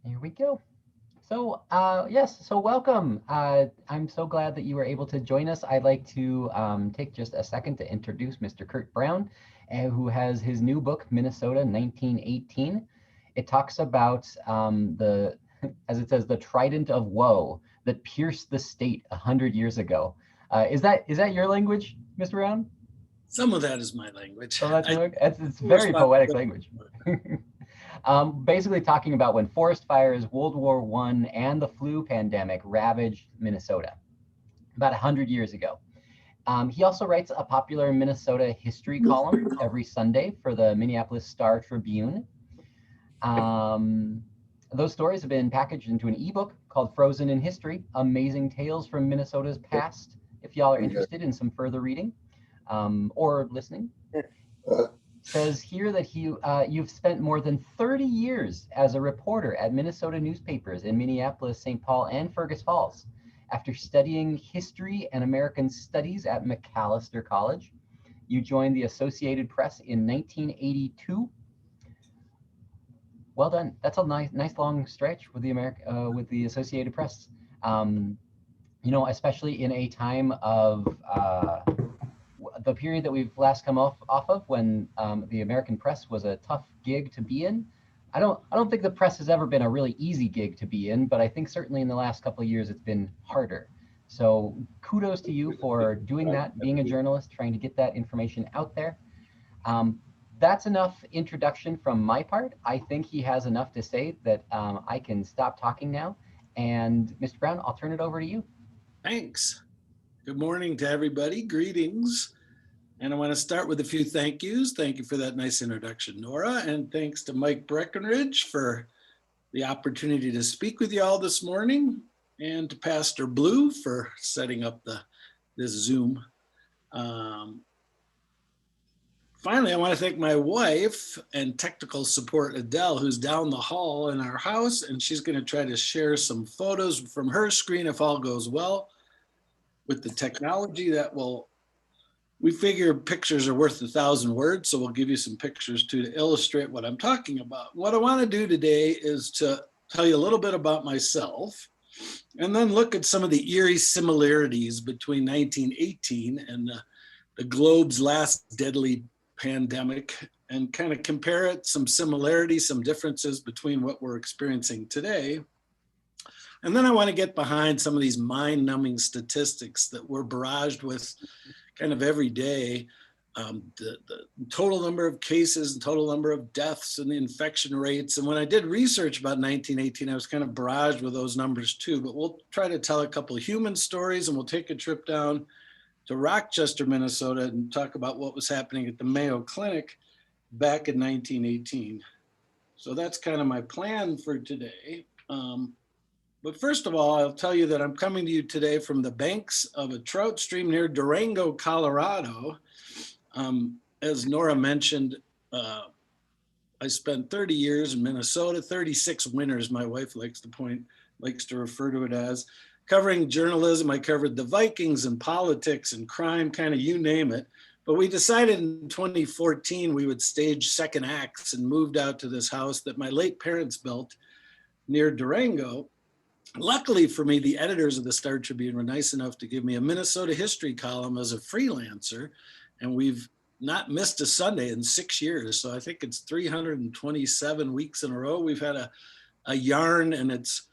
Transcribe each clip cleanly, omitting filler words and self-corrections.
Here we go. So, yes, so welcome. I'm so glad that you were able to join us. I'd like to take just a second to introduce Mr. Curt Brown, who has his new book, Minnesota 1918. It talks about as it says, the trident of woe that pierced the state 100 years ago. Is that your language, Mr. Brown? Some of that is my language. So that's I your, it's full very poetic responsibility language. for it. Basically talking about when forest fires, World War I, and the flu pandemic ravaged Minnesota about 100 years ago. He also writes a popular Minnesota history column every Sunday for the Minneapolis Star Tribune. Um, those stories have been packaged into an ebook called Frozen in History, Amazing Tales from Minnesota's Past, if y'all are interested in some further reading or listening. Says here that you've spent more than 30 years as a reporter at Minnesota newspapers in Minneapolis, St. Paul, and Fergus Falls. After studying history and American studies at Macalester College, you joined the Associated Press in 1982. Well done. That's a nice long stretch with the Associated Press. Um, especially in a time of the period that we've last come off of when the American press was a tough gig to be in. I don't think the press has ever been a really easy gig to be in, but I think certainly in the last couple of years it's been harder. So kudos to you for doing that, being a journalist, trying to get that information out there. Um, that's enough introduction from my part. I think he has enough to say that I can stop talking now. And Mr. Brown, I'll turn it over to you. Thanks. Good morning to everybody. Greetings. And I want to start with a few thank yous. Thank you for that nice introduction, Nora. And thanks to Mike Breckenridge for the opportunity to speak with you all this morning, and to Pastor Blue for setting up this Zoom. Finally, I want to thank my wife and technical support, Adele, who's down the hall in our house, and she's going to try to share some photos from her screen if all goes well. With the technology we figure pictures are worth 1,000 words, so we'll give you some pictures too to illustrate what I'm talking about. What I want to do today is to tell you a little bit about myself, and then look at some of the eerie similarities between 1918 and the globe's last deadly pandemic, and kind of compare it, some similarities, some differences between what we're experiencing today. And then I want to get behind some of these mind-numbing statistics that we're barraged with kind of every day. The total number of cases and total number of deaths and the infection rates. And when I did research about 1918, I was kind of barraged with those numbers too. But we'll try to tell a couple of human stories, and we'll take a trip down to Rochester, Minnesota, and talk about what was happening at the Mayo Clinic back in 1918. So that's kind of my plan for today. But first of all, I'll tell you that I'm coming to you today from the banks of a trout stream near Durango, Colorado. As Nora mentioned, I spent 30 years in Minnesota, 36 winters, my wife likes to refer to it as, covering journalism. I covered the Vikings and politics and crime, kind of you name it. But we decided in 2014 we would stage second acts, and moved out to this house that my late parents built near Durango. Luckily for me, the editors of the Star Tribune were nice enough to give me a Minnesota history column as a freelancer, and we've not missed a Sunday in 6 years. So I think it's 327 weeks in a row we've had a yarn, and it's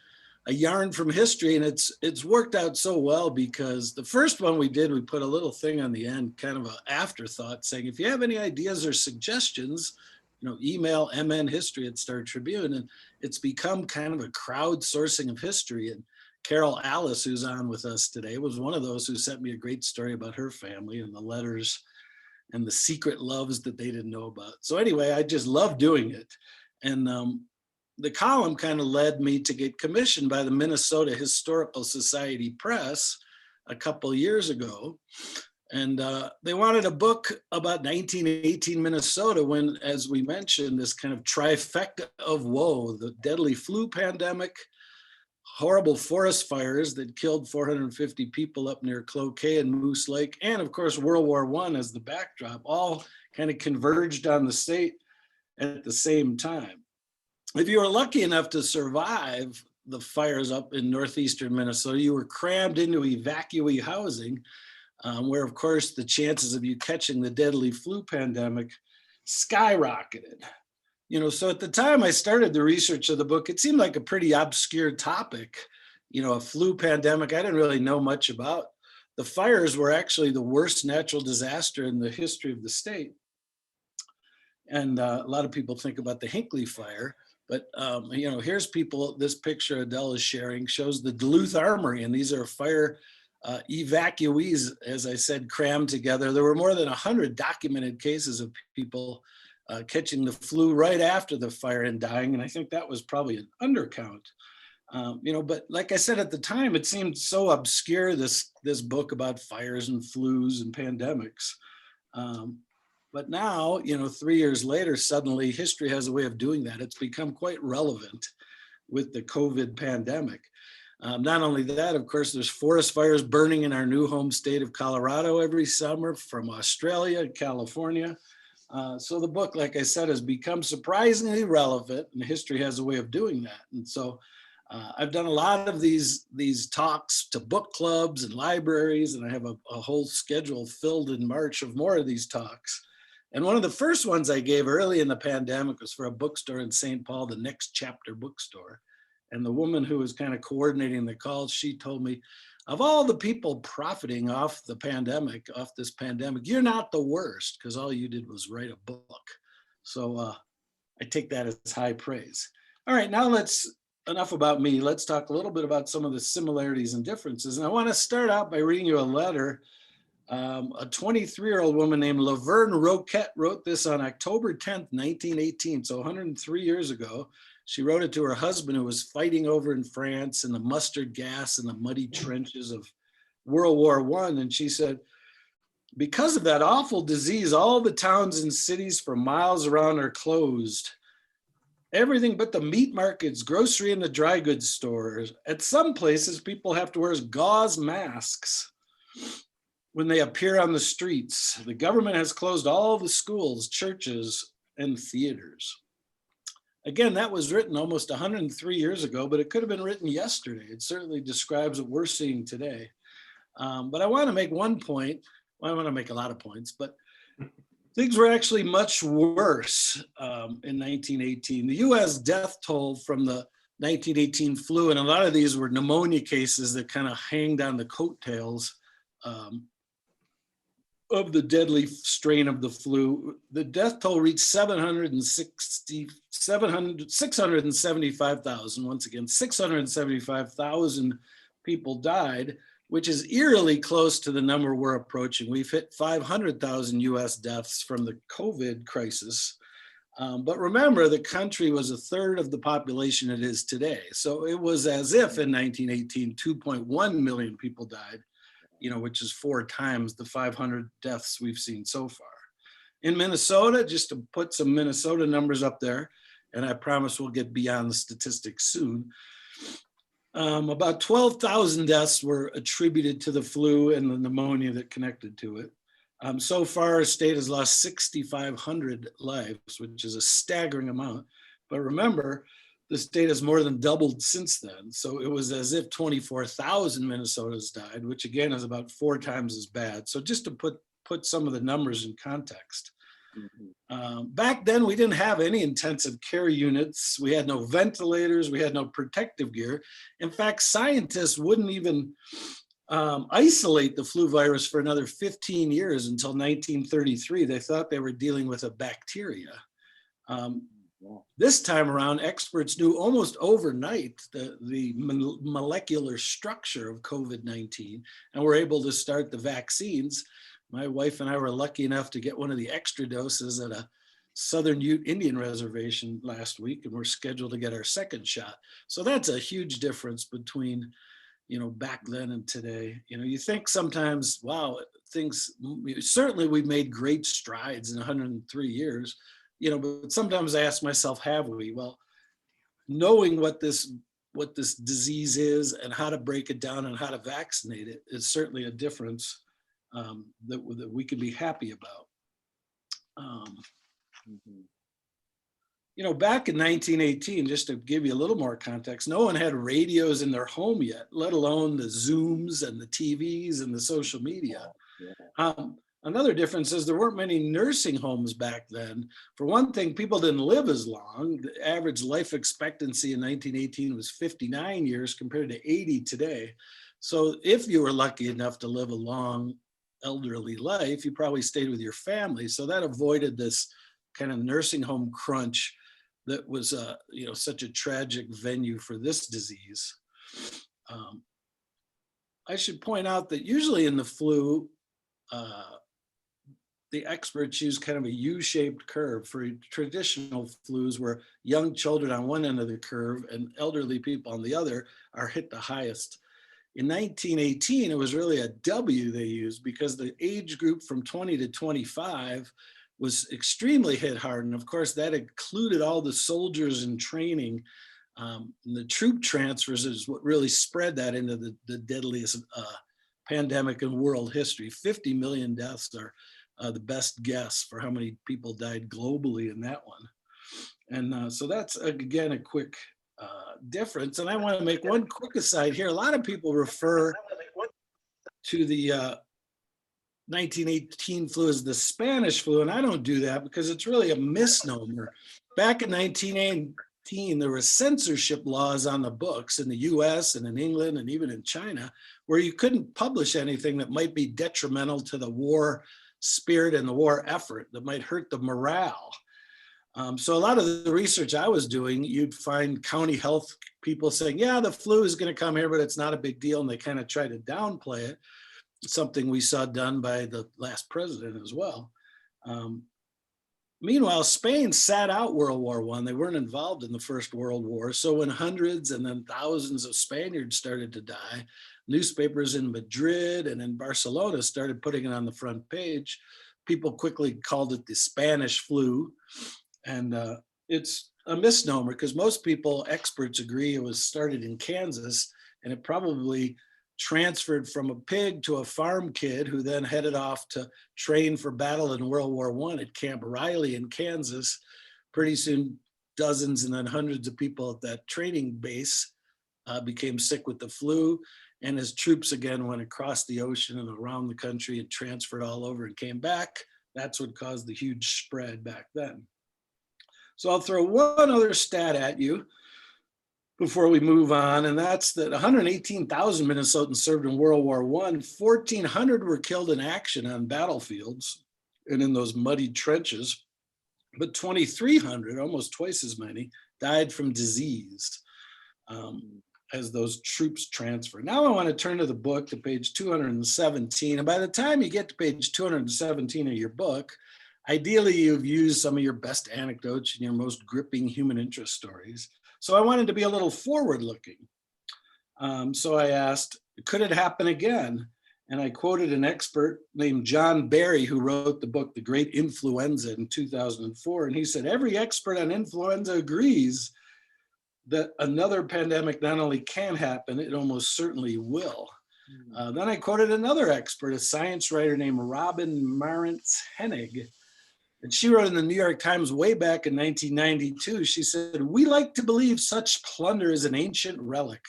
a yarn from history, and it's worked out so well, because the first one we did, we put a little thing on the end, kind of an afterthought, saying if you have any ideas or suggestions, email mnhistory@Star Tribune. And it's become kind of a crowdsourcing of history. And Carol Alice, who's on with us today, was one of those who sent me a great story about her family and the letters and the secret loves that they didn't know about. So anyway, I just love doing it. And the column kind of led me to get commissioned by the Minnesota Historical Society Press a couple of years ago. And they wanted a book about 1918 Minnesota, when, as we mentioned, this kind of trifecta of woe, the deadly flu pandemic, horrible forest fires that killed 450 people up near Cloquet and Moose Lake, and of course, World War I as the backdrop, all kind of converged on the state at the same time. if you were lucky enough to survive the fires up in northeastern Minnesota, you were crammed into evacuee housing, where of course the chances of you catching the deadly flu pandemic skyrocketed. So at the time I started the research of the book, it seemed like a pretty obscure topic, a flu pandemic I didn't really know much about. The fires were actually the worst natural disaster in the history of the state. And a lot of people think about the Hinckley fire, but here's this picture Adele is sharing shows the Duluth Armory, and these are fire evacuees, as I said, crammed together. There were more than 100 documented cases of people catching the flu right after the fire and dying, and I think that was probably an undercount. But like I said at the time, it seemed so obscure, this book about fires and flus and pandemics. But now, 3 years later, suddenly history has a way of doing that. It's become quite relevant with the COVID pandemic. Not only that, of course, there's forest fires burning in our new home state of Colorado every summer, from Australia and California. So the book, like I said, has become surprisingly relevant, and history has a way of doing that. And so I've done a lot of these talks to book clubs and libraries, and I have a whole schedule filled in March of more of these talks. And one of the first ones I gave early in the pandemic was for a bookstore in St. Paul, the Next Chapter bookstore. And the woman who was kind of coordinating the calls, she told me, of all the people profiting off this pandemic, you're not the worst, because all you did was write a book. So I take that as high praise. All right, now enough about me. Let's talk a little bit about some of the similarities and differences. And I want to start out by reading you a letter. A 23-year-old woman named Laverne Roquette wrote this on October 10th, 1918, so 103 years ago. She wrote it to her husband, who was fighting over in France in the mustard gas and the muddy trenches of World War I. And she said, because of that awful disease, all the towns and cities for miles around are closed. Everything but the meat markets, grocery, and the dry goods stores. At some places, people have to wear gauze masks when they appear on the streets. The government has closed all the schools, churches, and theaters. Again, that was written almost 103 years ago, but it could have been written yesterday. It certainly describes what we're seeing today. But I want to make one point. Well, I want to make a lot of points, but things were actually much worse in 1918. The US death toll from the 1918 flu, and a lot of these were pneumonia cases that kind of hanged on the coattails of the deadly strain of the flu. The death toll reached 675,000. Once again, 675,000 people died, which is eerily close to the number we're approaching. We've hit 500,000 US deaths from the COVID crisis. But remember, the country was a third of the population it is today. So it was as if in 1918, 2.1 million people died, which is 4 times the 500 deaths we've seen so far. In Minnesota, just to put some Minnesota numbers up there, and I promise we'll get beyond the statistics soon, about 12,000 deaths were attributed to the flu and the pneumonia that connected to it. So far, our state has lost 6,500 lives, which is a staggering amount. But remember, the state has more than doubled since then. So it was as if 24,000 Minnesotans died, which again is about 4 times as bad. So just to put some of the numbers in context. Back then, we didn't have any intensive care units. We had no ventilators. We had no protective gear. In fact, scientists wouldn't even isolate the flu virus for another 15 years until 1933. They thought they were dealing with a bacteria. This time around, experts knew almost overnight the molecular structure of COVID-19 and were able to start the vaccines. My wife and I were lucky enough to get one of the extra doses at a Southern Ute Indian reservation last week, and we're scheduled to get our second shot. So that's a huge difference between, back then and today. You think sometimes, wow, certainly we've made great strides in 103 years, but sometimes I ask myself, have we? Well, knowing what this disease is and how to break it down and how to vaccinate it is certainly a difference that we can be happy about. Back in 1918, just to give you a little more context, no one had radios in their home yet, let alone the Zooms and the TVs and the social media. Another difference is there weren't many nursing homes back then. For one thing, people didn't live as long. The average life expectancy in 1918 was 59 years compared to 80 today. So if you were lucky enough to live a long elderly life, you probably stayed with your family. So that avoided this kind of nursing home crunch that was such a tragic venue for this disease. I should point out that usually in the flu, the experts use kind of a U-shaped curve. For traditional flus where young children on one end of the curve and elderly people on the other are hit the highest. In 1918, it was really a W they used because the age group from 20 to 25 was extremely hit hard. And of course, that included all the soldiers in training. The troop transfers is what really spread that into the deadliest pandemic in world history. 50 million deaths are the best guess for how many people died globally in that one. And so that's, again, a quick difference. And I want to make one quick aside here. A lot of people refer to the 1918 flu as the Spanish flu, and I don't do that because it's really a misnomer. Back in 1918, there were censorship laws on the books in the US and in England and even in China where you couldn't publish anything that might be detrimental to the war spirit and the war effort, that might hurt the morale. So a lot of the research I was doing, you'd find county health people saying, yeah, the flu is going to come here, but it's not a big deal. And they kind of try to downplay it. Something we saw done by the last president as well. Meanwhile, Spain sat out World War I. They weren't involved in the First World War. So when hundreds and then thousands of Spaniards started to die, newspapers in Madrid and in Barcelona started putting it on the front page. People quickly called it the Spanish flu. And it's a misnomer because most people, experts agree it was started in Kansas, and it probably transferred from a pig to a farm kid who then headed off to train for battle in World War I at Camp Riley in Kansas. Pretty soon, dozens and then hundreds of people at that training base became sick with the flu. And as troops again went across the ocean and around the country and transferred all over and came back, that's what caused the huge spread back then. So I'll throw one other stat at you before we move on, and that's that 118,000 Minnesotans served in World War I. 1,400 were killed in action on battlefields and in those muddy trenches, but 2,300, almost twice as many, died from disease as those troops transferred. Now I want to turn to the book, to page 217, and by the time you get to page 217 of your book, ideally you've used some of your best anecdotes and your most gripping human interest stories. So I wanted to be a little forward-looking. So I asked, could it happen again? And I quoted an expert named John Barry, who wrote the book, The Great Influenza, in 2004. And he said, every expert on influenza agrees that another pandemic not only can happen, it almost certainly will. Then I quoted another expert, a science writer named Robin Marantz Hennig. And she wrote in the New York Times way back in 1992, she said, we like to believe such plunder is an ancient relic.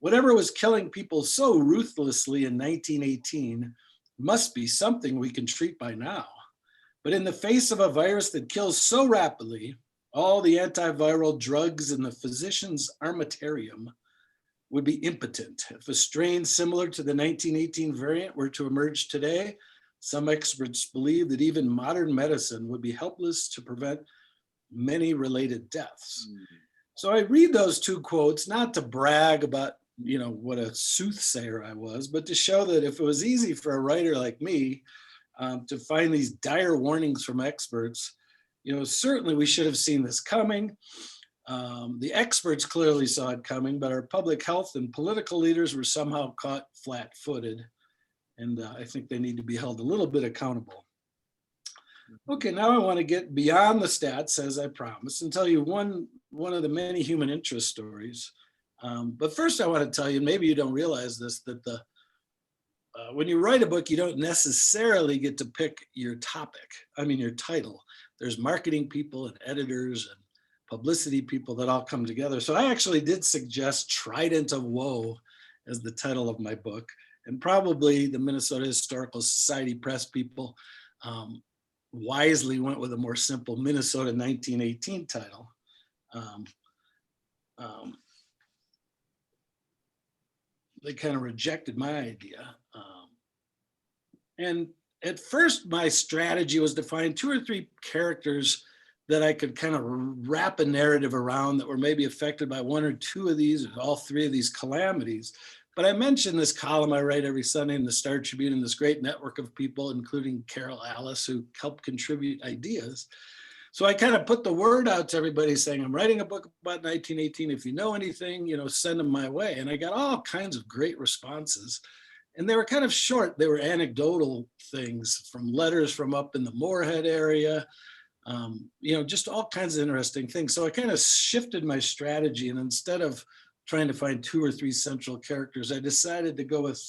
Whatever was killing people so ruthlessly in 1918 must be something we can treat by now. But in the face of a virus that kills so rapidly, all the antiviral drugs in the physician's armamentarium would be impotent. If a strain similar to the 1918 variant were to emerge today, some experts believe that even modern medicine would be helpless to prevent many related deaths. So I read those two quotes, not to brag about, what a soothsayer I was, but to show that if it was easy for a writer like me to find these dire warnings from experts, certainly we should have seen this coming. The experts clearly saw it coming, but our public health and political leaders were somehow caught flat-footed. And I think they need to be held a little bit accountable. Okay, now I want to get beyond the stats, as I promised, and tell you one of the many human interest stories. But first I want to tell you, maybe you don't realize this, that when you write a book, you don't necessarily get to pick your topic. Your title. There's marketing people and editors and publicity people that all come together. So I actually did suggest Trident of Woe as the title of my book. And probably the Minnesota Historical Society press people wisely went with a more simple Minnesota 1918 title. They kind of rejected my idea. And at first, my strategy was to find 2 or 3 characters that I could kind of wrap a narrative around that were maybe affected by 1 or 2 of these, or all 3 of these calamities. But I mentioned this column I write every Sunday in the Star Tribune, and this great network of people, including Carol Alice, who helped contribute ideas. So I kind of put the word out to everybody saying, I'm writing a book about 1918. If you know anything, send them my way. And I got all kinds of great responses. And they were kind of short. They were anecdotal things from letters from up in the Moorhead area, just all kinds of interesting things. So I kind of shifted my strategy, and instead of trying to find 2 or 3 central characters, I decided to go with,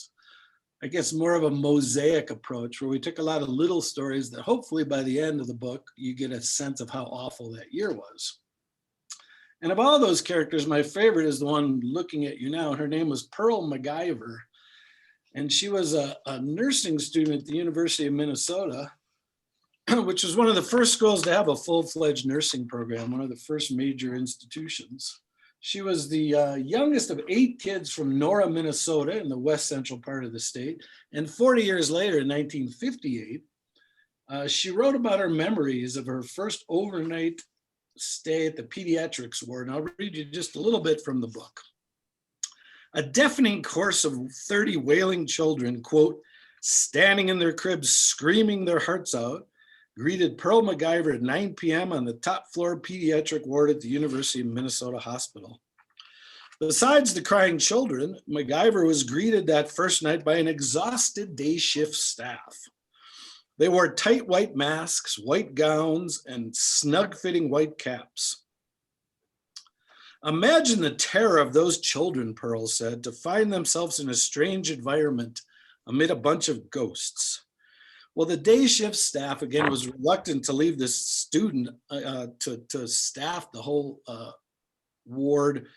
I guess, more of a mosaic approach, where we took a lot of little stories that hopefully by the end of the book, you get a sense of how awful that year was. And of all those characters, my favorite is the one looking at you now. Her name was Pearl Macgyver. And she was a nursing student at the University of Minnesota, which was one of the first schools to have a full-fledged nursing program, one of the first major institutions. She was the youngest of 8 kids from Nora, Minnesota, in the west central part of the state. And 40 years later, in 1958, she wrote about her memories of her first overnight stay at the pediatrics ward. And I'll read you just a little bit from the book. A deafening chorus of 30 wailing children, quote, standing in their cribs, screaming their hearts out, greeted Pearl Macgyver at 9 p.m. on the top floor pediatric ward at the University of Minnesota Hospital. Besides the crying children, Macgyver was greeted that first night by an exhausted day shift staff. They wore tight white masks, white gowns, and snug-fitting white caps. Imagine the terror of those children, Pearl said, to find themselves in a strange environment amid a bunch of ghosts. Well, the day shift staff, again, was reluctant to leave this student to staff the whole ward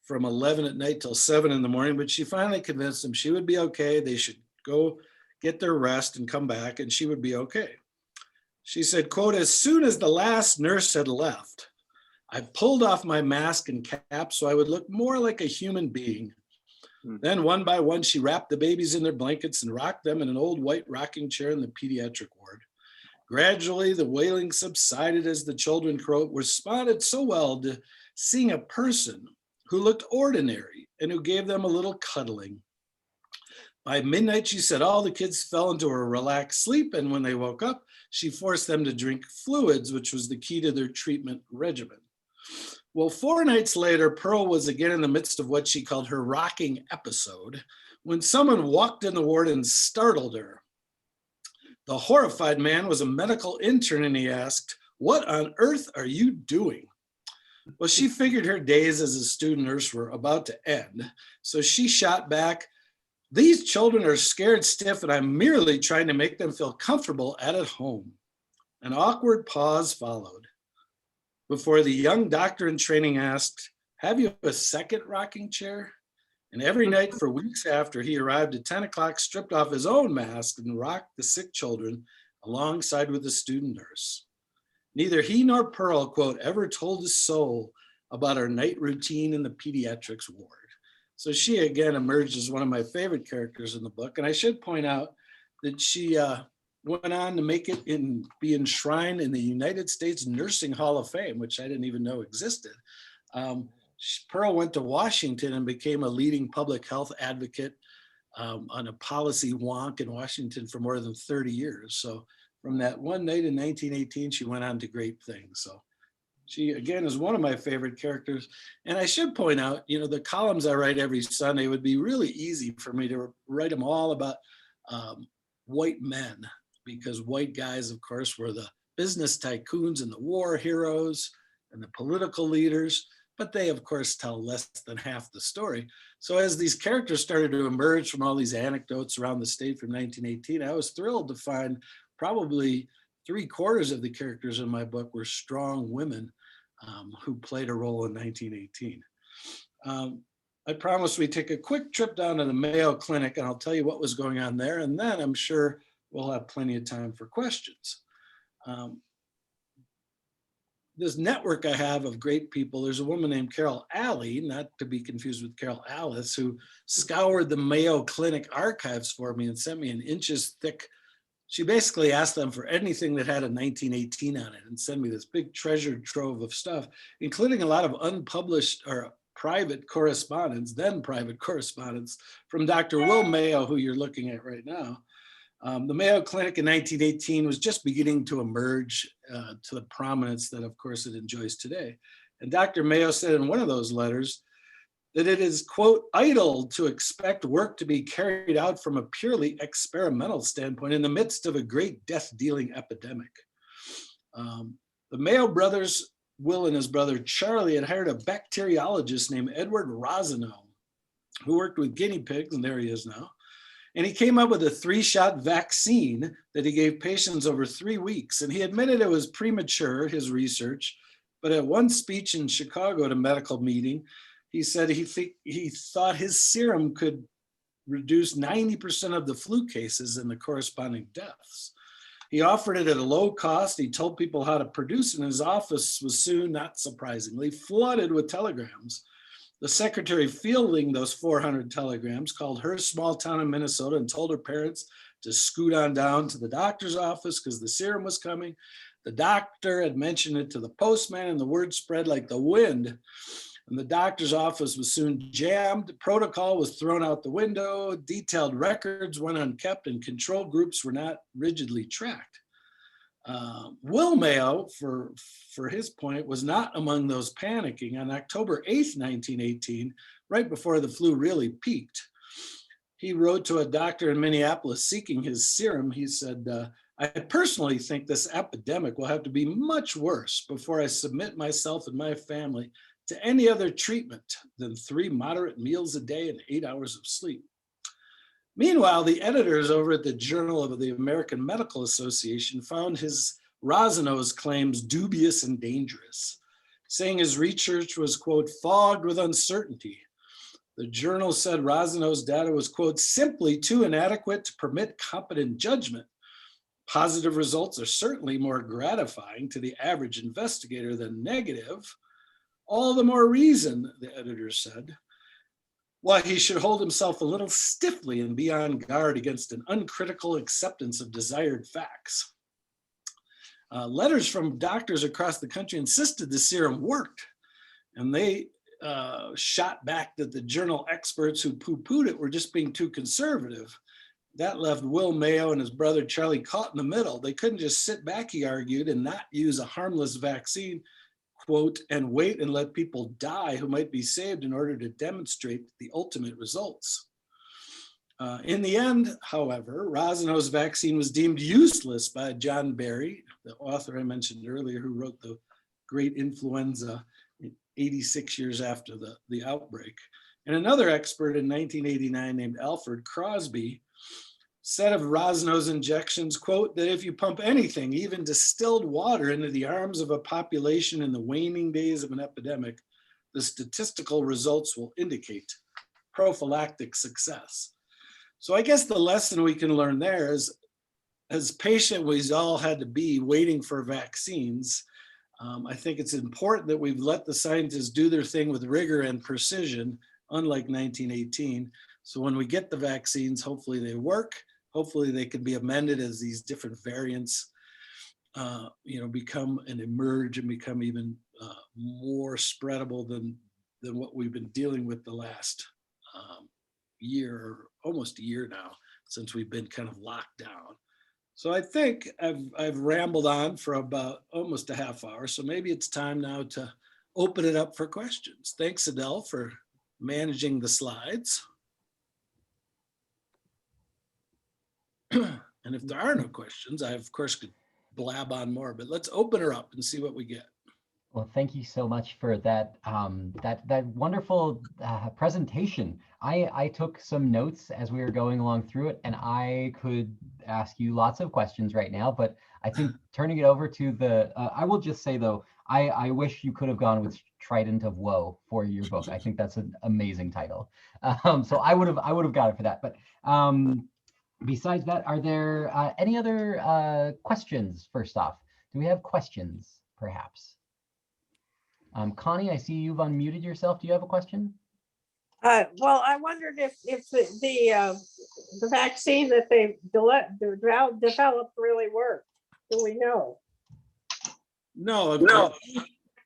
from 11 at night till 7 in the morning, but she finally convinced them she would be okay. They should go get their rest and come back, and she would be okay. She said, quote, as soon as the last nurse had left, I pulled off my mask and cap so I would look more like a human being. Then one by one, she wrapped the babies in their blankets and rocked them in an old white rocking chair in the pediatric ward. Gradually, the wailing subsided as the children, quote, responded so well to seeing a person who looked ordinary and who gave them a little cuddling. By midnight, she said all the kids fell into a relaxed sleep, and when they woke up, she forced them to drink fluids, which was the key to their treatment regimen. Well, 4 nights later, Pearl was again in the midst of what she called her rocking episode when someone walked in the ward and startled her. The horrified man was a medical intern, and he asked, what on earth are you doing? Well, she figured her days as a student nurse were about to end, so she shot back, these children are scared stiff, and I'm merely trying to make them feel comfortable at home. An awkward pause followed before the young doctor in training asked, have you a second rocking chair? And every night for weeks after, he arrived at 10 o'clock, stripped off his own mask and rocked the sick children alongside with the student nurse. Neither he nor Pearl, quote, ever told a soul about our night routine in the pediatrics ward. So she again emerged as one of my favorite characters in the book. And I should point out that she went on to make it be enshrined in the United States Nursing Hall of Fame, which I didn't even know existed. Pearl went to Washington and became a leading public health advocate on a policy wonk in Washington for more than 30 years. So from that one night in 1918, she went on to great things. So she, again, is one of my favorite characters. And I should point out, the columns I write every Sunday would be really easy for me to write them all about white men, because white guys, of course, were the business tycoons and the war heroes and the political leaders, but they, of course, tell less than half the story. So as these characters started to emerge from all these anecdotes around the state from 1918, I was thrilled to find probably 3/4 of the characters in my book were strong women. who played a role in 1918. I promised we'd take a quick trip down to the Mayo Clinic, and I'll tell you what was going on there, and then I'm sure we'll have plenty of time for questions. This network I have of great people, there's a woman named Carol Alley, not to be confused with Carol Alice, who scoured the Mayo Clinic archives for me and sent me an inches thick. She basically asked them for anything that had a 1918 on it and sent me this big treasure trove of stuff, including a lot of unpublished or private correspondence, then private correspondence from Dr. Will Mayo, who you're looking at right now. The Mayo Clinic in 1918 was just beginning to emerge to the prominence that, of course, it enjoys today. And Dr. Mayo said in one of those letters that it is, quote, idle to expect work to be carried out from a purely experimental standpoint in the midst of a great death-dealing epidemic. The Mayo brothers, Will and his brother Charlie, had hired a bacteriologist named Edward Rosenow, who worked with guinea pigs, and there he is now. And he came up with a 3-shot vaccine that he gave patients over 3 weeks. And he admitted it was premature, his research, but at one speech in Chicago at a medical meeting, he said he thought his serum could reduce 90% of the flu cases and the corresponding deaths. He offered it at a low cost. He told people how to produce it, and his office was soon, not surprisingly, flooded with telegrams. The secretary fielding those 400 telegrams called her small town in Minnesota and told her parents to scoot on down to the doctor's office because the serum was coming. The doctor had mentioned it to the postman, and the word spread like the wind. And the doctor's office was soon jammed. The protocol was thrown out the window. Detailed records went unkept, and control groups were not rigidly tracked. Will Mayo, for his point, was not among those panicking. On October 8th, 1918, right before the flu really peaked, he wrote to a doctor in Minneapolis seeking his serum. He said, I personally think this epidemic will have to be much worse before I submit myself and my family to any other treatment than 3 moderate meals a day and 8 hours of sleep. Meanwhile, the editors over at the Journal of the American Medical Association found his Rosenow's claims dubious and dangerous, saying his research was, quote, fogged with uncertainty. The journal said Rosenow's data was, quote, simply too inadequate to permit competent judgment. Positive results are certainly more gratifying to the average investigator than negative. All the more reason, the editor said, why he should hold himself a little stiffly and be on guard against an uncritical acceptance of desired facts. Letters from doctors across the country insisted the serum worked, and they shot back that the journal experts who poo-pooed it were just being too conservative. That left Will Mayo and his brother Charlie caught in the middle. They couldn't just sit back, he argued, and not use a harmless vaccine, quote, and wait and let people die who might be saved in order to demonstrate the ultimate results. In the end, however, Rosenow's vaccine was deemed useless by John Barry, the author I mentioned earlier, who wrote the great influenza 86 years after the outbreak. And another expert in 1989 named Alfred Crosby said of Rosenow's injections, quote, that if you pump anything, even distilled water, into the arms of a population in the waning days of an epidemic, the statistical results will indicate prophylactic success. So I guess the lesson we can learn there is, as patient we all had to be waiting for vaccines, I think it's important that we've let the scientists do their thing with rigor and precision, unlike 1918. So when we get the vaccines, hopefully they work. Hopefully they can be amended as these different variants, become and emerge and become even more spreadable than what we've been dealing with the last year, or almost a year now, since we've been kind of locked down. So I think I've rambled on for about almost a half hour. So maybe it's time now to open it up for questions. Thanks, Adele, for managing the slides. And if there are no questions, I, of course, could blab on more, but let's open her up and see what we get. Well, thank you so much for that that wonderful presentation. I took some notes as we were going along through it, and I could ask you lots of questions right now, but I think turning it over to the, I will just say though, I wish you could have gone with Trident of Woe for your book. I think that's an amazing title. So I would have got it for that. But besides that, are there any other questions? First off, do we have questions, perhaps? Connie, I see you've unmuted yourself. Do you have a question? Well, I wondered if the vaccine that they developed really worked. Do we know? No,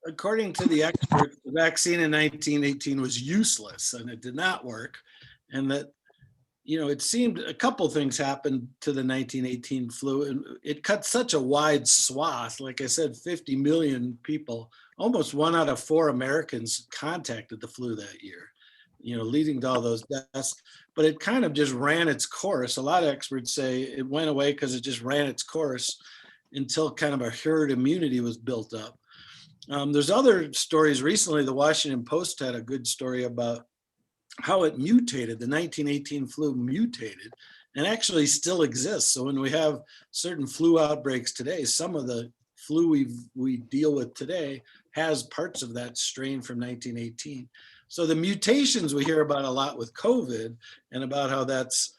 according to the experts, the vaccine in 1918 was useless and it did not work. And that, it seemed a couple things happened to the 1918 flu, and it cut such a wide swath. Like I said, 50 million people, almost 1 out of 4 Americans contacted the flu that year, leading to all those deaths. But it kind of just ran its course. A lot of experts say it went away because it just ran its course until kind of a herd immunity was built up. There's other stories recently. The Washington Post had a good story about how it mutated. The 1918 flu mutated and actually still exists. So when we have certain flu outbreaks today, some of the flu we deal with today has parts of that strain from 1918. So the mutations we hear about a lot with COVID, and about how that's,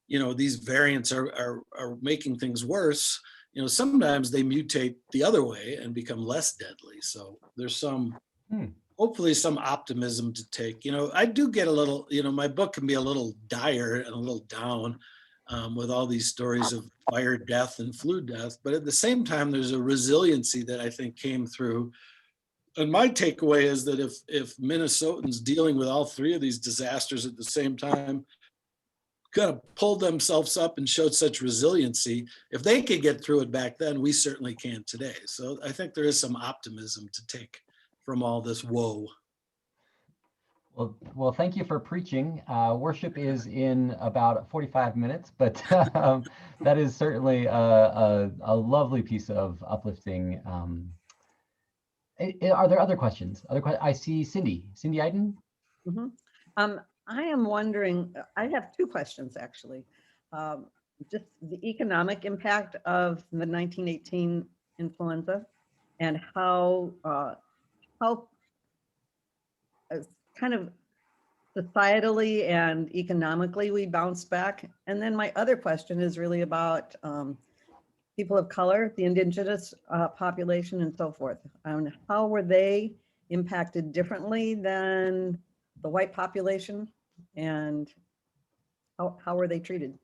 these variants are making things worse. Sometimes they mutate the other way and become less deadly. So there's some, hopefully some optimism to take. I do get a little, my book can be a little dire and a little down with all these stories of fire death and flu death. But at the same time, there's a resiliency that I think came through. And my takeaway is that if Minnesotans dealing with all 3 of these disasters at the same time kind of pulled themselves up and showed such resiliency, if they could get through it back then, we certainly can today. So I think there is some optimism to take from all this woe. Well, thank you for preaching. Worship is in about 45 minutes, but that is certainly a lovely piece of uplifting. Are there other questions? I see Cindy Iden. I am wondering, I have 2 questions actually. Just the economic impact of the 1918 influenza and how kind of societally and economically we bounced back. And then my other question is really about people of color, the indigenous population and so forth. How were they impacted differently than the white population, and how were they treated?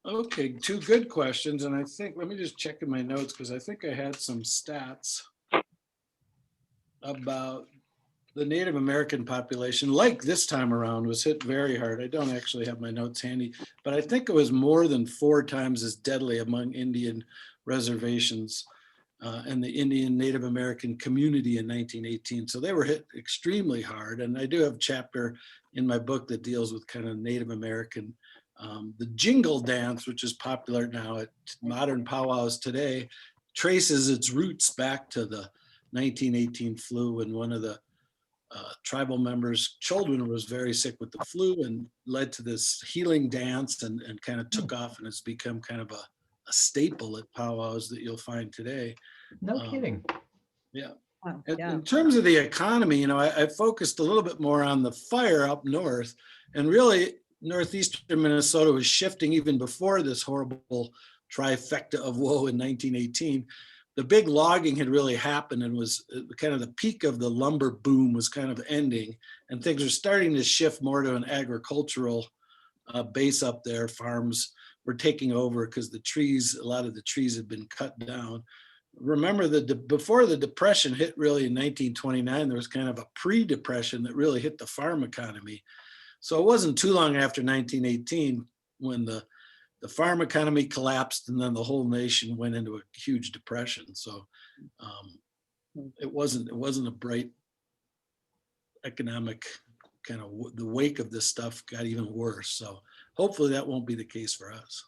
Okay, 2 good questions. And I think, let me just check in my notes, because I think I had some stats about the Native American population, like this time around, was hit very hard. I don't actually have my notes handy, but I think it was more than 4 times as deadly among Indian reservations and the Indian Native American community in 1918. So they were hit extremely hard. And I do have a chapter in my book that deals with kind of Native American, the jingle dance, which is popular now at modern powwows today, traces its roots back to the 1918 flu, and one of the tribal members' children was very sick with the flu and led to this healing dance, and kind of took off, and it's become kind of a staple at powwows that you'll find today. No kidding. Yeah. Oh, yeah. In terms of the economy, I focused a little bit more on the fire up north, and really northeastern Minnesota was shifting even before this horrible trifecta of woe in 1918. The big logging had really happened, and was kind of the peak of the lumber boom was kind of ending, and things are starting to shift more to an agricultural base up there. Farms were taking over because a lot of the trees had been cut down. Remember that before the Depression hit really in 1929, there was kind of a pre-Depression that really hit the farm economy. So it wasn't too long after 1918 when the farm economy collapsed, and then the whole nation went into a huge depression. So it wasn't a bright economic kind of, the wake of this stuff got even worse. So hopefully that won't be the case for us.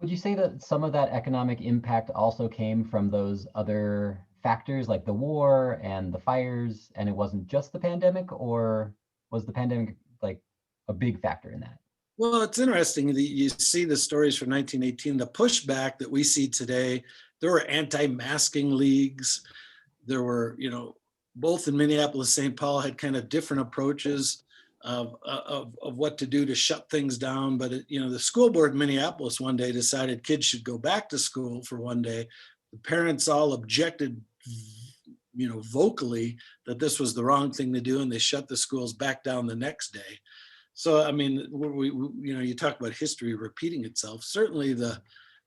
Would you say that some of that economic impact also came from those other factors like the war and the fires, and it wasn't just the pandemic, or was the pandemic like a big factor in that? Well, it's interesting that you see the stories from 1918, the pushback that we see today. There were anti-masking leagues. there were, both in Minneapolis, St. Paul had kind of different approaches of what to do to shut things down. But, the school board in Minneapolis one day decided kids should go back to school for one day. The parents all objected, vocally, that this was the wrong thing to do, and they shut the schools back down the next day. So, I mean, you talk about history repeating itself. Certainly the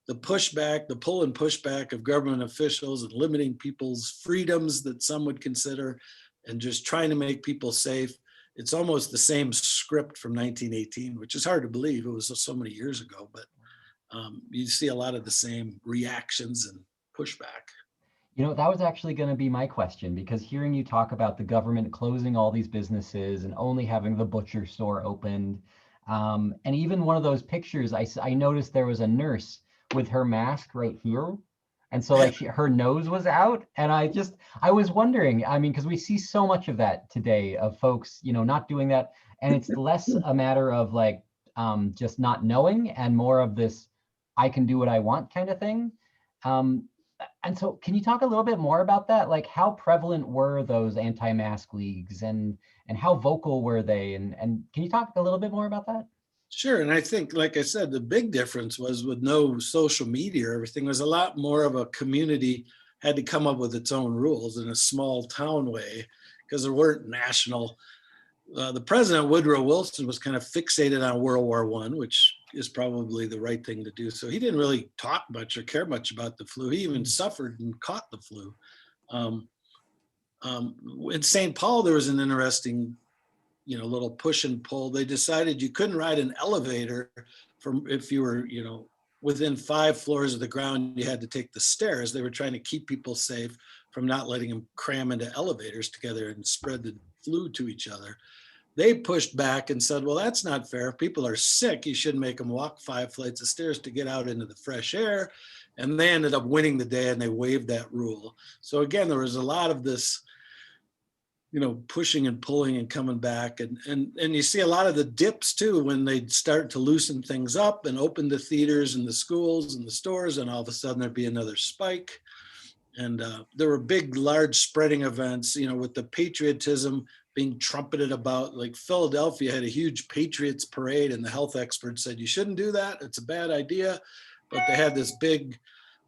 pushback, the pull and pushback of government officials and limiting people's freedoms that some would consider, and just trying to make people safe. It's almost the same script from 1918, which is hard to believe. It was so many years ago, but you see a lot of the same reactions and pushback. That was actually going to be my question, because hearing you talk about the government closing all these businesses and only having the butcher store opened, and even one of those pictures, I noticed there was a nurse with her mask right here. And so like her nose was out. And I was wondering, I mean, because we see so much of that today of folks, not doing that. And it's less a matter of like just not knowing and more of this, I can do what I want kind of thing. And so can you talk a little bit more about that? Like how prevalent were those anti-mask leagues and how vocal were they? And can you talk a little bit more about that? Sure. And I think, like I said, the big difference was with no social media, everything was a lot more of a community had to come up with its own rules in a small town way, because there weren't national. The president, Woodrow Wilson, was kind of fixated on World War I, which is probably the right thing to do. So he didn't really talk much or care much about the flu. He even suffered and caught the flu. In St. Paul, there was an interesting little push and pull. They decided you couldn't ride an elevator from if you were, within 5 floors of the ground, you had to take the stairs. They were trying to keep people safe from not letting them cram into elevators together and spread the flu to each other. They pushed back and said, well, that's not fair. If people are sick, you shouldn't make them walk 5 flights of stairs to get out into the fresh air. And they ended up winning the day and they waived that rule. So again, there was a lot of this, pushing and pulling and coming back. And you see a lot of the dips too, when they start to loosen things up and open the theaters and the schools and the stores, and all of a sudden there'd be another spike. And there were big, large spreading events, with the patriotism being trumpeted about. Like Philadelphia had a huge Patriots parade, and the health experts said, you shouldn't do that. It's a bad idea. But they had this big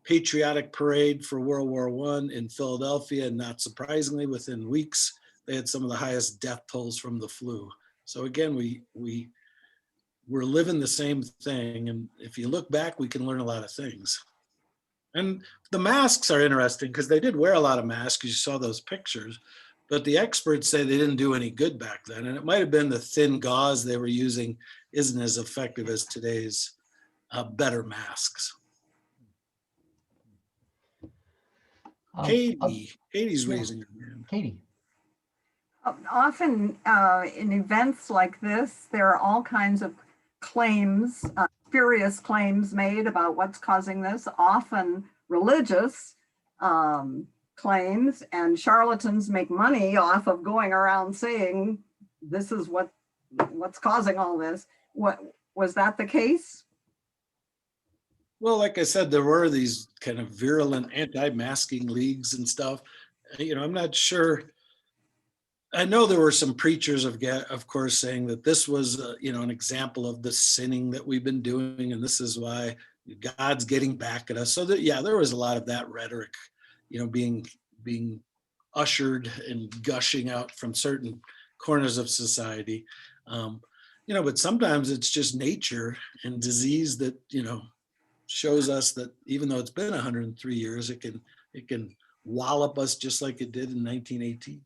patriotic parade for World War I in Philadelphia. And not surprisingly, within weeks, they had some of the highest death tolls from the flu. So again, we're living the same thing. And if you look back, we can learn a lot of things. And the masks are interesting because they did wear a lot of masks. You saw those pictures, but the experts say they didn't do any good back then. And it might have been the thin gauze they were using isn't as effective as today's better masks. Katie's raising her hand. Katie. Often in events like this, there are all kinds of claims, spurious claims made about what's causing this, often religious claims, and charlatans make money off of going around saying this is what's causing all this. Was that the case? Well, like I said, there were these kind of virulent anti-masking leagues and stuff. I'm not sure. I know there were some preachers, of course, saying that this was, an example of the sinning that we've been doing, and this is why God's getting back at us. So that, there was a lot of that rhetoric, being ushered and gushing out from certain corners of society. But sometimes it's just nature and disease that, shows us that even though it's been 103 years, it can wallop us just like it did in 1918.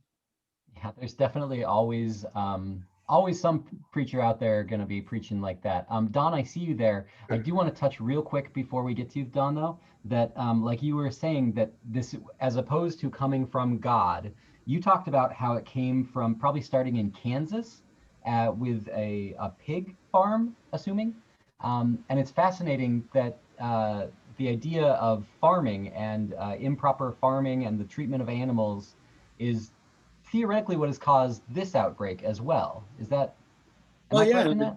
Yeah, there's definitely always some preacher out there going to be preaching like that. Don, I see you there. I do want to touch real quick before we get to you, Don, though, that like you were saying, that this, as opposed to coming from God, you talked about how it came from probably starting in Kansas with a pig farm, assuming. And it's fascinating that the idea of farming and improper farming and the treatment of animals is theoretically what has caused this outbreak as well. Is that? Well, yeah,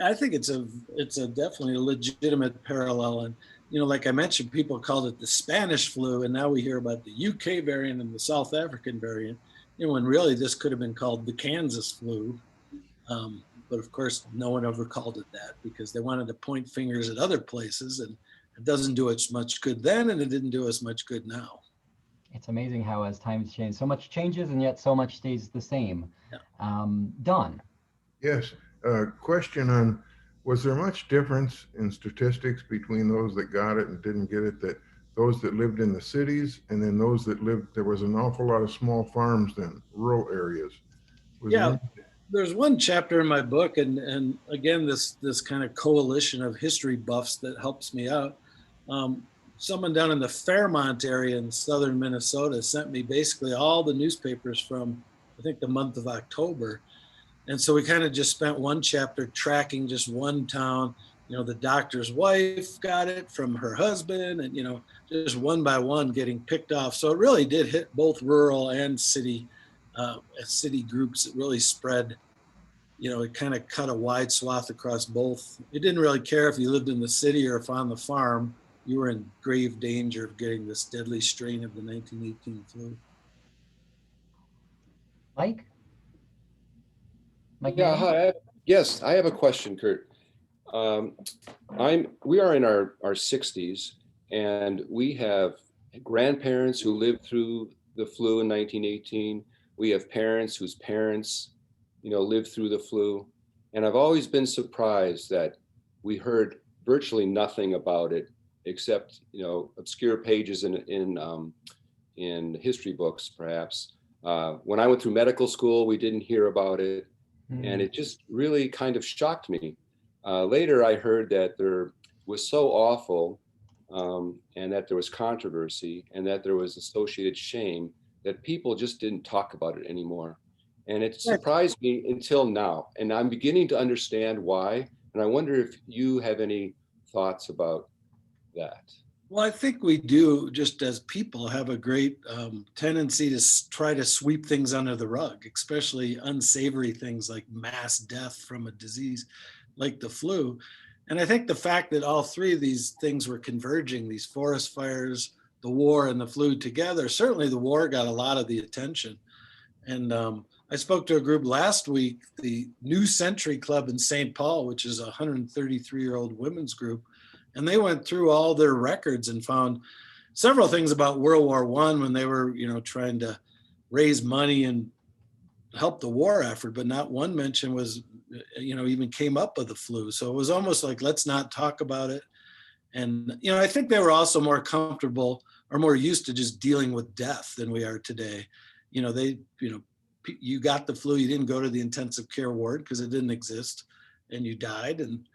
I think it's a definitely a legitimate parallel, like I mentioned, people called it the Spanish flu, and now we hear about the UK variant and the South African variant, when really this could have been called the Kansas flu. But of course, no one ever called it that because they wanted to point fingers at other places, and it doesn't do as much good then, and it didn't do as much good now. It's amazing how as times change, so much changes and yet so much stays the same. Yeah. Don. Yes, question on, was there much difference in statistics between those that got it and didn't get it, that those that lived in the cities and then those that lived, there was an awful lot of small farms then, rural areas? Yeah, there's one chapter in my book, and again, this kind of coalition of history buffs that helps me out. Someone down in the Fairmont area in southern Minnesota sent me basically all the newspapers from, I think, the month of October. And so we kind of just spent one chapter tracking just one town. The doctor's wife got it from her husband, and, just one by one getting picked off. So it really did hit both rural and city groups. It really spread, it kind of cut a wide swath across both. It didn't really care if you lived in the city or if on the farm, you were in grave danger of getting this deadly strain of the 1918 flu. Mike? Yeah, hi. Yes, I have a question, Curt. We are in our 60s, and we have grandparents who lived through the flu in 1918. We have parents whose parents, lived through the flu. And I've always been surprised that we heard virtually nothing about it, except, obscure pages in history books, perhaps. When I went through medical school, we didn't hear about it. And it just really kind of shocked me. Later, I heard that there was so awful and that there was controversy and that there was associated shame that people just didn't talk about it anymore. And it surprised me until now. And I'm beginning to understand why. And I wonder if you have any thoughts about that. Well, I think we do, just as people, have a great tendency to try to sweep things under the rug, especially unsavory things like mass death from a disease like the flu. And I think the fact that all three of these things were converging, these forest fires, the war, and the flu together, certainly the war got a lot of the attention. And I spoke to a group last week, the New Century Club in St. Paul, which is a 133-year-old women's group. And they went through all their records and found several things about World War I when they were, trying to raise money and help the war effort, but not one mention was, even came up with the flu. So it was almost like, let's not talk about it. And, I think they were also more comfortable or more used to just dealing with death than we are today. You got the flu, you didn't go to the intensive care ward because it didn't exist, and you died. And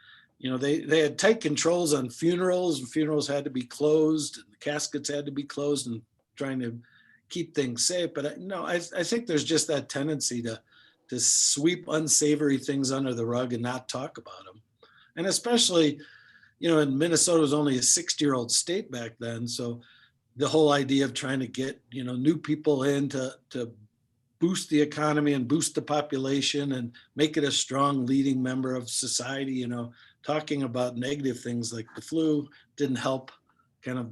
they had tight controls on funerals, and funerals had to be closed, and the caskets had to be closed, and trying to keep things safe. But I think there's just that tendency to sweep unsavory things under the rug and not talk about them. And especially, and Minnesota was only a 60-year-old state back then. So the whole idea of trying to get, new people in to boost the economy and boost the population and make it a strong leading member of society, talking about negative things like the flu didn't help kind of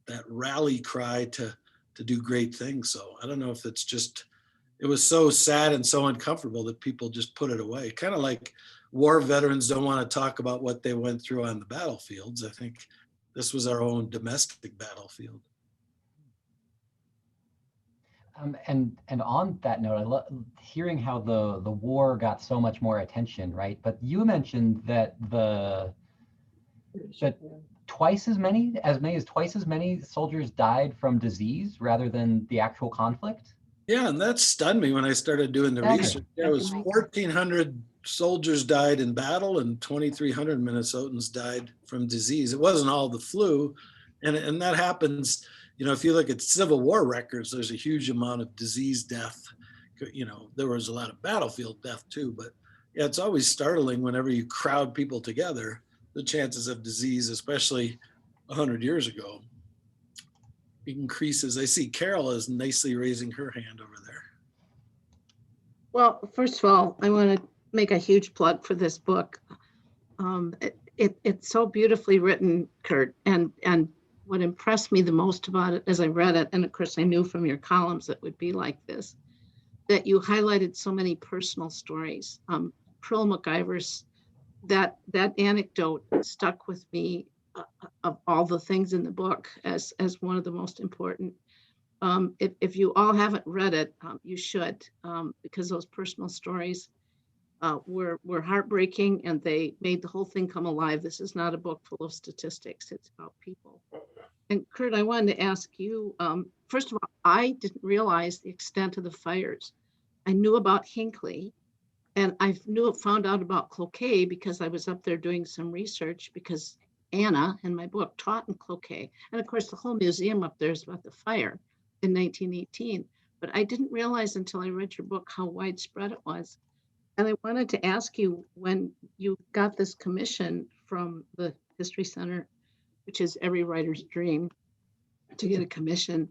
that rally cry to do great things. So I don't know if it's just, it was so sad and so uncomfortable that people just put it away. Kind of like war veterans don't want to talk about what they went through on the battlefields. I think this was our own domestic battlefield. And on that note, I love hearing how the war got so much more attention, right? But you mentioned that twice as many soldiers died from disease rather than the actual conflict. Yeah, and that stunned me when I started doing the research. There was 1,400 soldiers died in battle and 2,300 Minnesotans died from disease. It wasn't all the flu, and that happens. If you look at Civil War records, there's a huge amount of disease death. There was a lot of battlefield death too, but yeah, it's always startling whenever you crowd people together, the chances of disease, especially 100 years ago, increases. I see Carol is nicely raising her hand over there. Well, first of all, I want to make a huge plug for this book. It's so beautifully written, Curt. And what impressed me the most about it as I read it, and of course I knew from your columns it would be like this, that you highlighted so many personal stories. Pearl Macgyver's, that anecdote stuck with me of all the things in the book as one of the most important. If you all haven't read it, you should, because those personal stories were heartbreaking, and they made the whole thing come alive. This is not a book full of statistics, it's about people. And Curt, I wanted to ask you, first of all, I didn't realize the extent of the fires. I knew about Hinckley, and I found out about Cloquet because I was up there doing some research, because Anna in my book taught in Cloquet. And of course, the whole museum up there is about the fire in 1918. But I didn't realize until I read your book how widespread it was. And I wanted to ask you, when you got this commission from the History Center, which is every writer's dream to get a commission,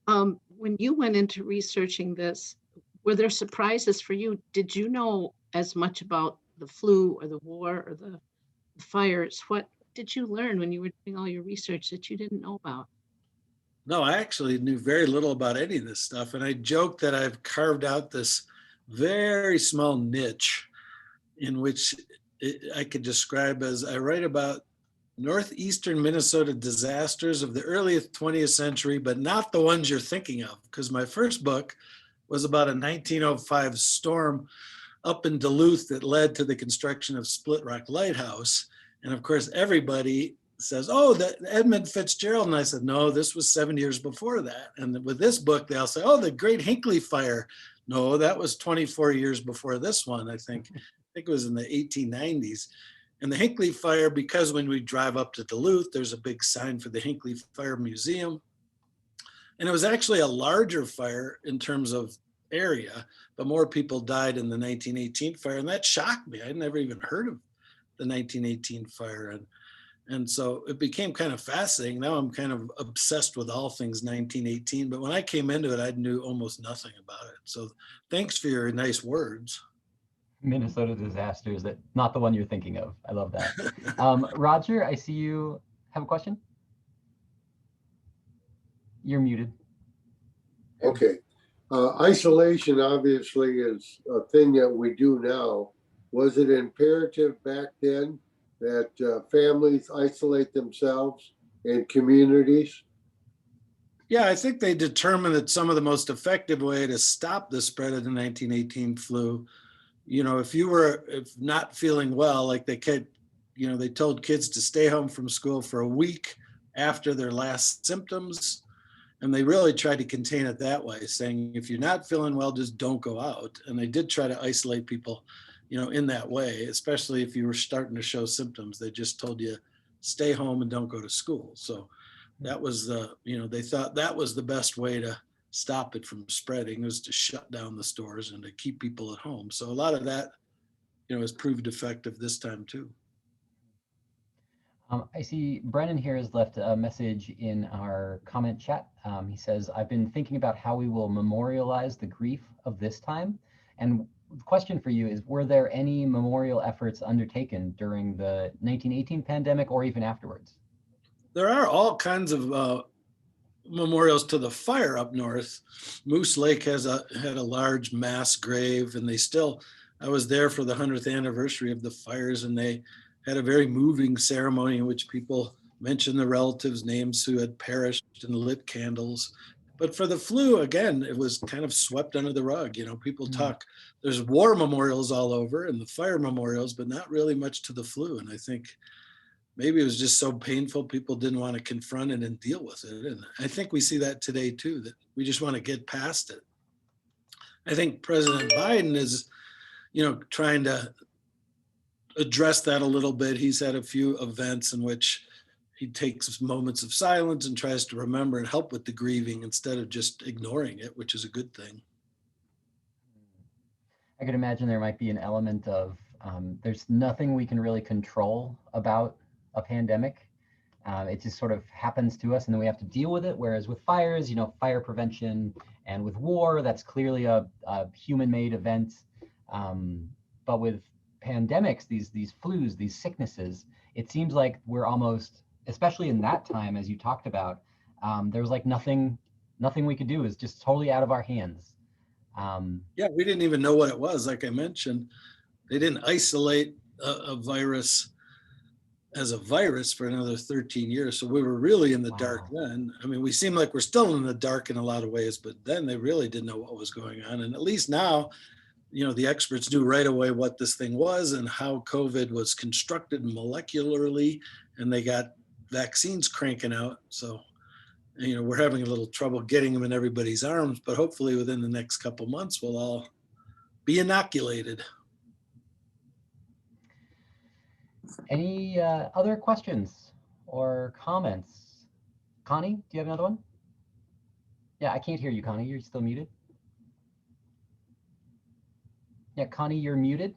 when you went into researching this, were there surprises for you? Did you know as much about the flu or the war or the fires? What did you learn when you were doing all your research that you didn't know about? No, I actually knew very little about any of this stuff. And I joke that I've carved out this very small niche in which I could describe as I write about northeastern Minnesota disasters of the earliest 20th century, but not the ones you're thinking of. Because my first book was about a 1905 storm up in Duluth that led to the construction of Split Rock Lighthouse. And of course, everybody says, oh, that Edmund Fitzgerald. And I said, no, this was 7 years before that. And with this book, they'll say, oh, the Great Hinckley Fire. No, that was 24 years before this one, I think. I think it was in the 1890s. And the Hinckley Fire, because when we drive up to Duluth, there's a big sign for the Hinckley Fire Museum. And it was actually a larger fire in terms of area, but more people died in the 1918 fire. And that shocked me. I'd never even heard of the 1918 fire. And so it became kind of fascinating. Now I'm kind of obsessed with all things 1918. But when I came into it, I knew almost nothing about it. So thanks for your nice words. Minnesota disasters, that not the one you're thinking of. I love that. Roger, I see you have a question. You're muted. Okay. Isolation obviously is a thing that we do now. Was it imperative back then that families isolate themselves in communities? Yeah, I think they determined that some of the most effective way to stop the spread of the 1918 flu, if not feeling well, like they told kids to stay home from school for a week after their last symptoms. And they really tried to contain it that way, saying, if you're not feeling well, just don't go out. And they did try to isolate people, in that way, especially if you were starting to show symptoms. They just told you, stay home and don't go to school. So that was they thought that was the best way to stop it from spreading, was to shut down the stores and to keep people at home. So a lot of that, has proved effective this time too. I see Brennan here has left a message in our comment chat. He says, I've been thinking about how we will memorialize the grief of this time. And the question for you is, were there any memorial efforts undertaken during the 1918 pandemic or even afterwards? There are all kinds of memorials to the fire up north. Moose Lake had a large mass grave, and I was there for the 100th anniversary of the fires, and they had a very moving ceremony in which people mentioned the relatives' names who had perished and lit candles. But for the flu, again, it was kind of swept under the rug. People talk, there's war memorials all over and the fire memorials, but not really much to the flu. And I think maybe it was just so painful, people didn't want to confront it and deal with it. And I think we see that today too, that we just want to get past it. I think President Biden is, trying to address that a little bit. He's had a few events in which he takes moments of silence and tries to remember and help with the grieving instead of just ignoring it, which is a good thing. I could imagine there might be an element of there's nothing we can really control about a pandemic. It just sort of happens to us and then we have to deal with it. Whereas with fires, fire prevention, and with war, that's clearly a human-made event. But with pandemics, these flus, these sicknesses, it seems like we're almost, especially in that time, as you talked about, there was like nothing we could do. Is just totally out of our hands. Yeah, we didn't even know what it was. Like I mentioned, they didn't isolate a virus as a virus for another 13 years. So we were really in the dark then. I mean, we seem like we're still in the dark in a lot of ways, but then they really didn't know what was going on. And at least now, you know, the experts knew right away what this thing was and how COVID was constructed molecularly, and they got vaccines cranking out. So, you know, we're having a little trouble getting them in everybody's arms, but hopefully within the next couple months, we'll all be inoculated. Any other questions or comments? Connie, do you have another one? Yeah, I can't hear you, Connie. You're still muted. Yeah, Connie, you're muted.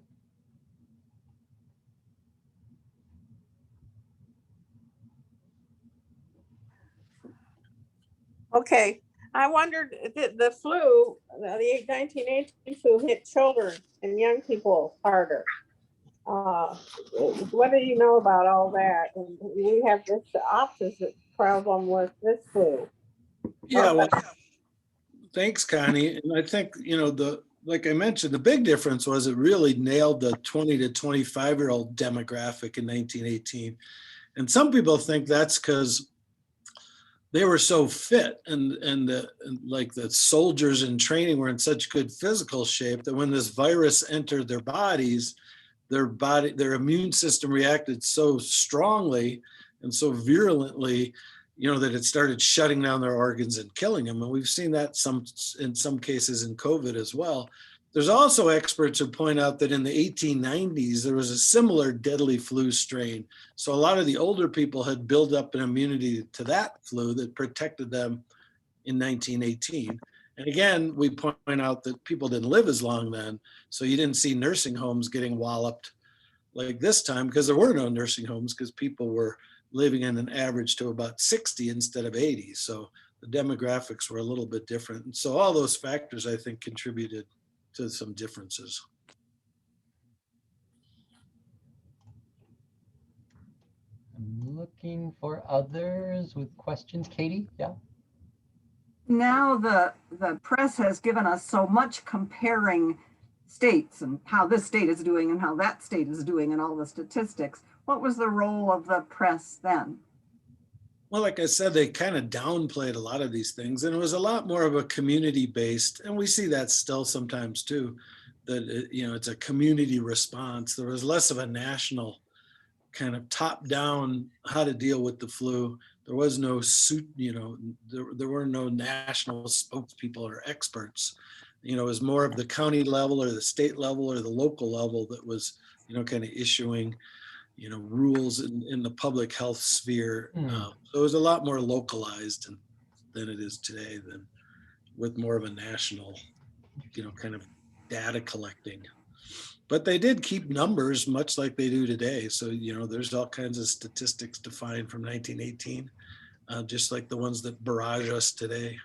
Okay, I wondered, the flu, the 1918 flu hit children and young people harder. What do you know about all that? And we have this opposite problem with this flu. Yeah, well, thanks, Connie. And I think, you know, like I mentioned, the big difference was it really nailed the 20 to 25-year-old demographic in 1918. And some people think that's because they were so fit and like the soldiers in training were in such good physical shape that when this virus entered their bodies, their immune system reacted so strongly and so virulently, you know, that it started shutting down their organs and killing them. And we've seen that in some cases in COVID as well. There's also experts who point out that in the 1890s, there was a similar deadly flu strain. So a lot of the older people had built up an immunity to that flu that protected them in 1918. And again, we point out that people didn't live as long then. So you didn't see nursing homes getting walloped like this time because there were no nursing homes because people were living in an average to about 60 instead of 80. So the demographics were a little bit different. And so all those factors, I think, contributed to some differences. I'm looking for others with questions. Katie, yeah? Now the press has given us so much comparing states and how this state is doing and how that state is doing and all the statistics. What was the role of the press then? Well, like I said, they kind of downplayed a lot of these things, and it was a lot more of a community-based, and we see that still sometimes too, that you know, it's a community response. There was less of a national kind of top-down how to deal with the flu. There was no suit, you know, there were no national spokespeople or experts. You know, it was more of the county level or the state level or the local level that was, you know, kind of issuing, you know, rules in the public health sphere. So it was a lot more localized than it is today, than with more of a national, you know, kind of data collecting. But they did keep numbers much like they do today. So, you know, there's all kinds of statistics to find from 1918, just like the ones that barrage us today.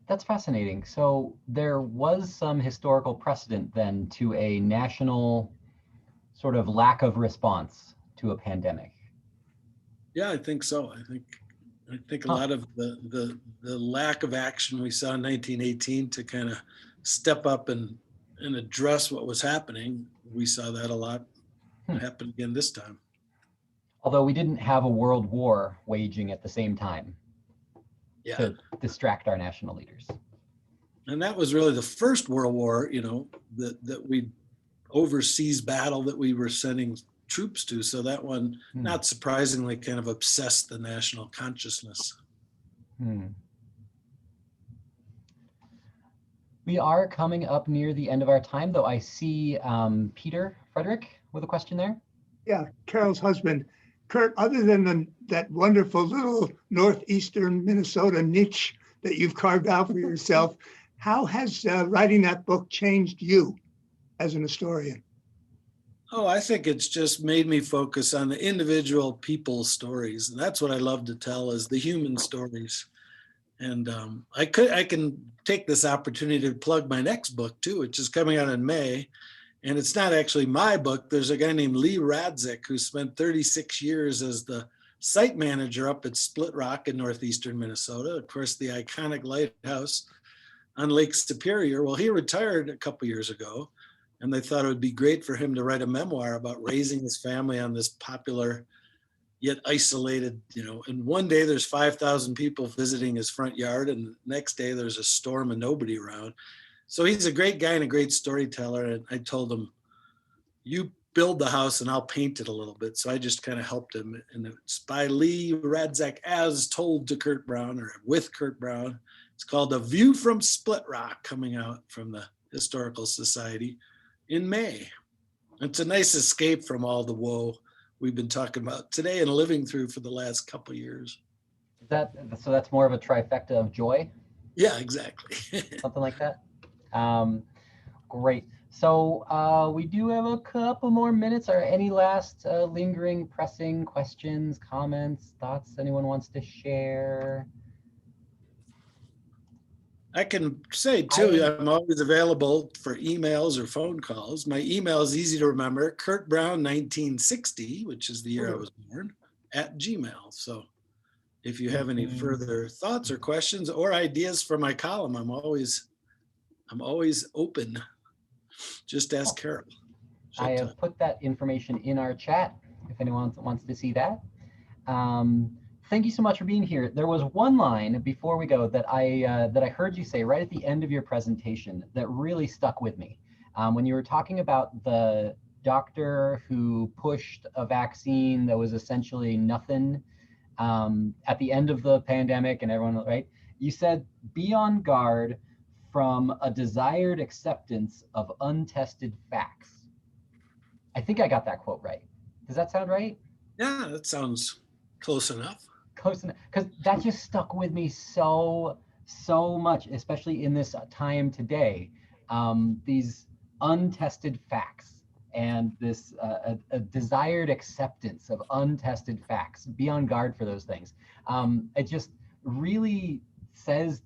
That's fascinating. So there was some historical precedent then to a national sort of lack of response to a pandemic. Yeah, I think so. I think a lot of the lack of action we saw in 1918 to kind of step up and address what was happening, we saw that a lot happen again this time. Although we didn't have a world war waging at the same time to distract our national leaders. And that was really the first World War, you know, that we overseas battle that we were sending troops to. So that one, not surprisingly, kind of obsessed the national consciousness. We are coming up near the end of our time, though. I see Peter Frederick with a question there. Yeah, Carol's husband. Curt, other than that wonderful little northeastern Minnesota niche that you've carved out for yourself, how has writing that book changed you as an historian? Oh, I think it's just made me focus on the individual people's stories. And that's what I love to tell, is the human stories. And I can take this opportunity to plug my next book too, which is coming out in May. And it's not actually my book. There's a guy named Lee Radzik who spent 36 years as the site manager up at Split Rock in northeastern Minnesota. Of course, the iconic lighthouse on Lake Superior. Well, he retired a couple years ago, and they thought it would be great for him to write a memoir about raising his family on this popular yet isolated, and one day there's 5,000 people visiting his front yard, and the next day there's a storm and nobody around. So he's a great guy and a great storyteller. And I told him, you build the house and I'll paint it a little bit. So I just kind of helped him. And it's by Lee Radzik, as told to Curt Brown, or with Curt Brown. It's called A View from Split Rock, coming out from the Historical Society in May. It's a nice escape from all the woe we've been talking about today and living through for the last couple of years. So that's more of a trifecta of joy? Yeah, exactly. Something like that. Great. So we do have a couple more minutes. Are any last lingering, pressing questions, comments, thoughts anyone wants to share? I can say too, I'm always available for emails or phone calls. My email is easy to remember, Curt Brown 1960, which is the year I was born, @Gmail. So if you have any further thoughts or questions or ideas for my column, I'm always open. Just ask Carol. I have put that information in our chat if anyone wants to see that. Thank you so much for being here. There was one line before we go that I heard you say right at the end of your presentation that really stuck with me. When you were talking about the doctor who pushed a vaccine that was essentially nothing at the end of the pandemic and everyone, right? You said, be on guard from a desired acceptance of untested facts. I think I got that quote right. Does that sound right? Yeah, that sounds close enough. Close enough, because that just stuck with me so much, especially in this time today. These untested facts and this a desired acceptance of untested facts. Be on guard for those things. It just really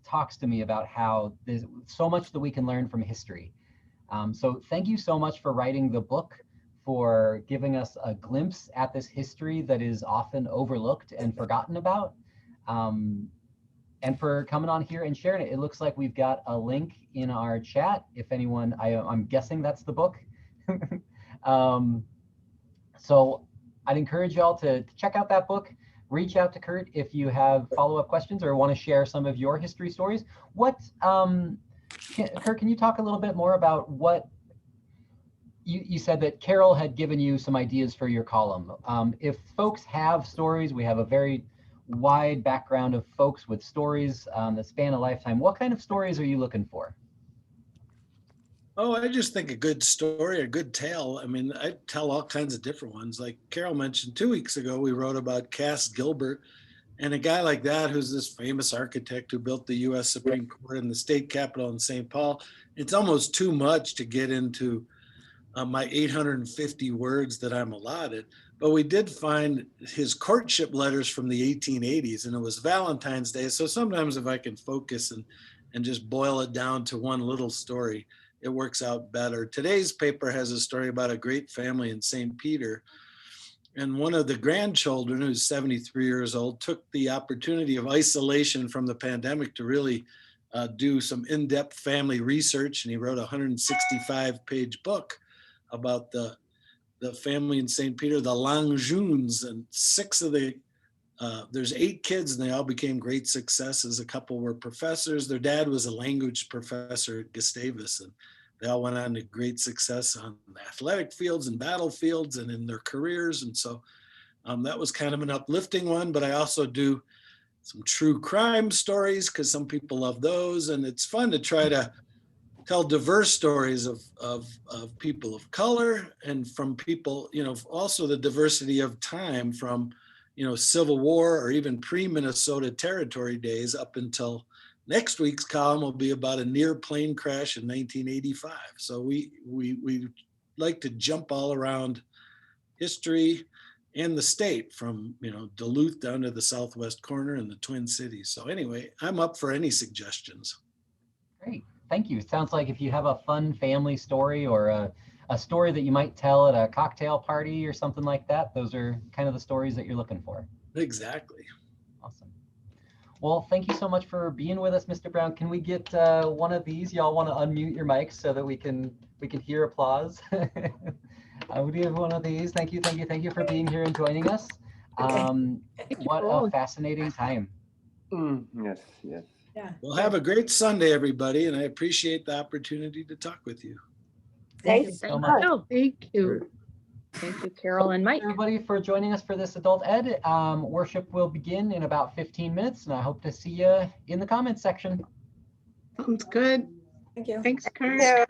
talks to me about how there's so much that we can learn from history. So thank you so much for writing the book, for giving us a glimpse at this history that is often overlooked and forgotten about, and for coming on here and sharing it. It looks like we've got a link in our chat. If anyone, I'm guessing that's the book. So I'd encourage y'all to check out that book. Reach out to Curt if you have follow-up questions or want to share some of your history stories. Curt, can you talk a little bit more about what you said that Carol had given you some ideas for your column. If folks have stories, we have a very wide background of folks with stories that span a lifetime. What kind of stories are you looking for? Oh, I just think a good story, a good tale. I mean, I tell all kinds of different ones. Like Carol mentioned 2 weeks ago, we wrote about Cass Gilbert, and a guy like that who's this famous architect who built the U.S. Supreme Court and the state capitol in St. Paul. It's almost too much to get into my 850 words that I'm allotted. But we did find his courtship letters from the 1880s, and it was Valentine's Day. So sometimes if I can focus and just boil it down to one little story, it works out better. Today's paper has a story about a great family in St. Peter. And one of the grandchildren, who's 73 years old, took the opportunity of isolation from the pandemic to really do some in-depth family research. And he wrote a 165-page book about the family in St. Peter, the Langeuns, and there's 8 kids, and they all became great successes. A couple were professors. Their dad was a language professor at Gustavus, and they all went on to great success on the athletic fields and battlefields and in their careers. And so that was kind of an uplifting one, but I also do some true crime stories because some people love those. And it's fun to try to tell diverse stories of people of color and from people, also the diversity of time from, Civil War or even pre-Minnesota Territory days up until next week's column will be about a near plane crash in 1985. So we like to jump all around history and the state from, Duluth down to the southwest corner and the Twin Cities. So anyway, I'm up for any suggestions. Great. Thank you. It sounds like if you have a fun family story or a a story that you might tell at a cocktail party or something like that. Those are kind of the stories that you're looking for. Exactly. Awesome. Well, thank you so much for being with us, Mr. Brown. Can we get one of these? Y'all want to unmute your mics so that we can hear applause? Would you have one of these? Thank you for being here and joining us. What a fascinating time. Yes, yes. Yeah. Well, have a great Sunday, everybody, and I appreciate the opportunity to talk with you. Thanks so much. Thank you. Thank you, Carol and Mike. Everybody for joining us for this Adult Ed. Worship will begin in about 15 minutes, and I hope to see you in the comments section. Sounds good. Thank you. Thanks, Kurt. Yeah.